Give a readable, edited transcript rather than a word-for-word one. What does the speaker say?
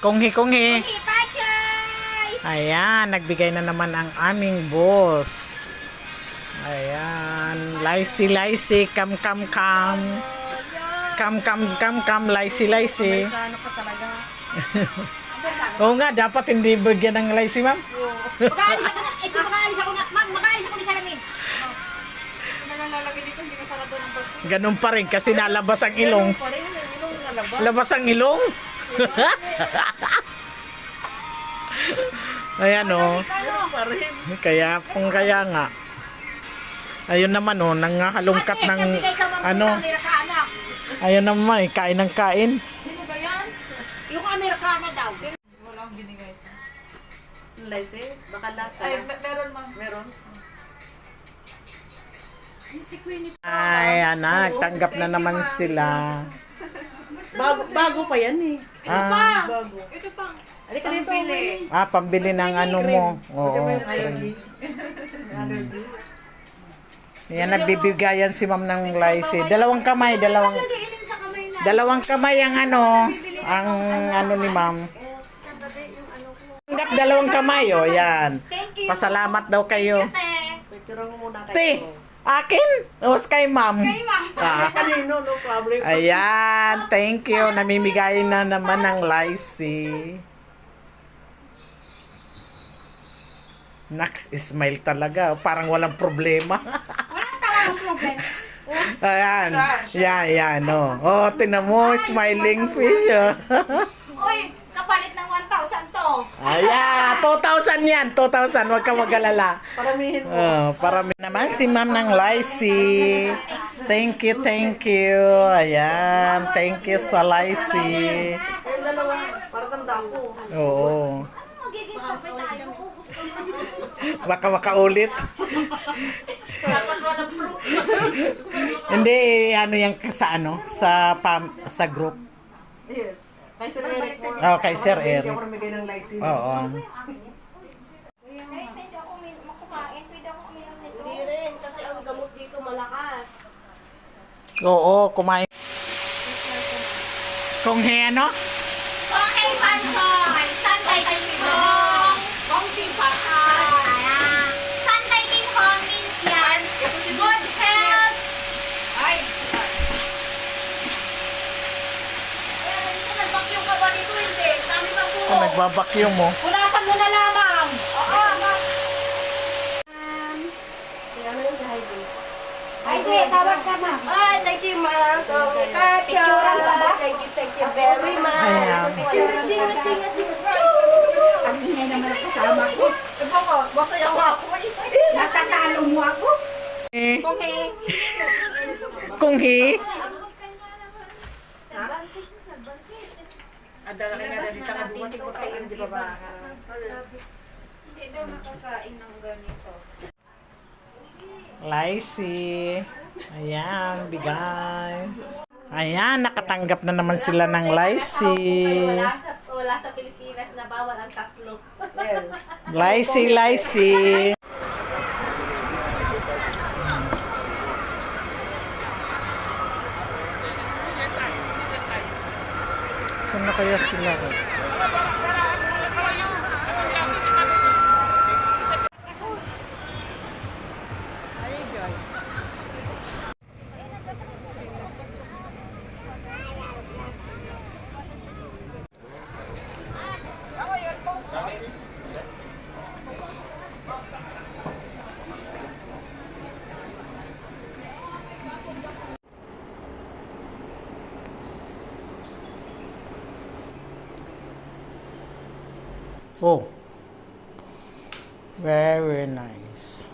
Konghi. Ayan, nagbigay na naman ang aming boss. Ayan, laisi, kam, laisi. Amerikano ka talaga. Oo nga, dapat hindi bigyan ng laisi, ma'am. Makaalis ako na. Ito, makaalis ako na. Ma'am, makaalis ako ni salamin. Nalalagay dito, hindi ka sarado ng bag. Ganun pa rin kasi nalabas ang ilong. Labas ang ilong? Ayan o. Kaya nga. Ayun naman o, nangahalungkat ng ano. Ayun naman, kain ng kain. Ano ba yan? Yung Amerikana daw. Walang binigay. Laisi? Baka lasa. Ay, meron ma'am. Meron? Ay, anak, tanggap na naman sila. Bago pa yan eh. Ah, Bago. Ito pa. Halika dito. Pambili. pambili ng ano mo. Oo. Allergy. Allergy. Yan, nagbibigayan si ma'am ng laisi. Dalawang kamay ang ano ni ma'am. Tanggap dalawang kamay, o yan. Pasalamat daw kayo. Picture mo muna Te, kayo. akin? O, kay ma'am? Ah. Kanino, no problem. Ayan, thank you. Namimigay na naman ng laisi. Next, smile talaga. Parang walang problema. Walang talagang problem. Ayan. Yan. Oh, tinan mo, smiling fish. Oh. Uy, kapalit ng 1,000 to. Ayan, 2,000 yan. 2,000, huwag ka mag-alala. Paramihin mo. Parami naman si ma'am ng laisi. Thank you. Ayan, thank you sa laisi. Yung dalawa, para tanda ko. Oo. Magiging sabi tayo. Baka makaulit. Hindi, ano yan sa group. Yes. Kay Sir Eric. Oh, kay Sir Eric. Hindi ako namigay ng license. Oo. Kahit hindi ako makumain, pwede ako uminom nito. Hindi rin, kasi ang gamot dito malakas. Oo, kumain. Kung ano? Okay, Pansoy! Santay King Hong! Kong Simpatan! Santay King Hong means yan, good health! Ay! Nag-vacuum ka ba dito? Hindi. Dami pa po. Nagbabakyum mo. Punasan mo na lamang! Oo, ma'am. Ano yung Heidi? Ay, di, tawag ka, ma'am. Ay, thank you ma'am. Picturean ka ba? Thank you very much. Ayan. Ang ingay naman ang kasama ko. Ito ko, masaya ako. Natatalo mo ako. Kunghi. Adala ka na dito nga dumating ko kayo, di ba ba? Hindi daw nakakain ng ganito. Laisi. Ayan, bigay. Ayan, nakatanggap na naman sila ng laisi. Wala sa Pilipinas na bawal ang tatlo. Laisi. Saan na kaya sila? Oh, very nice.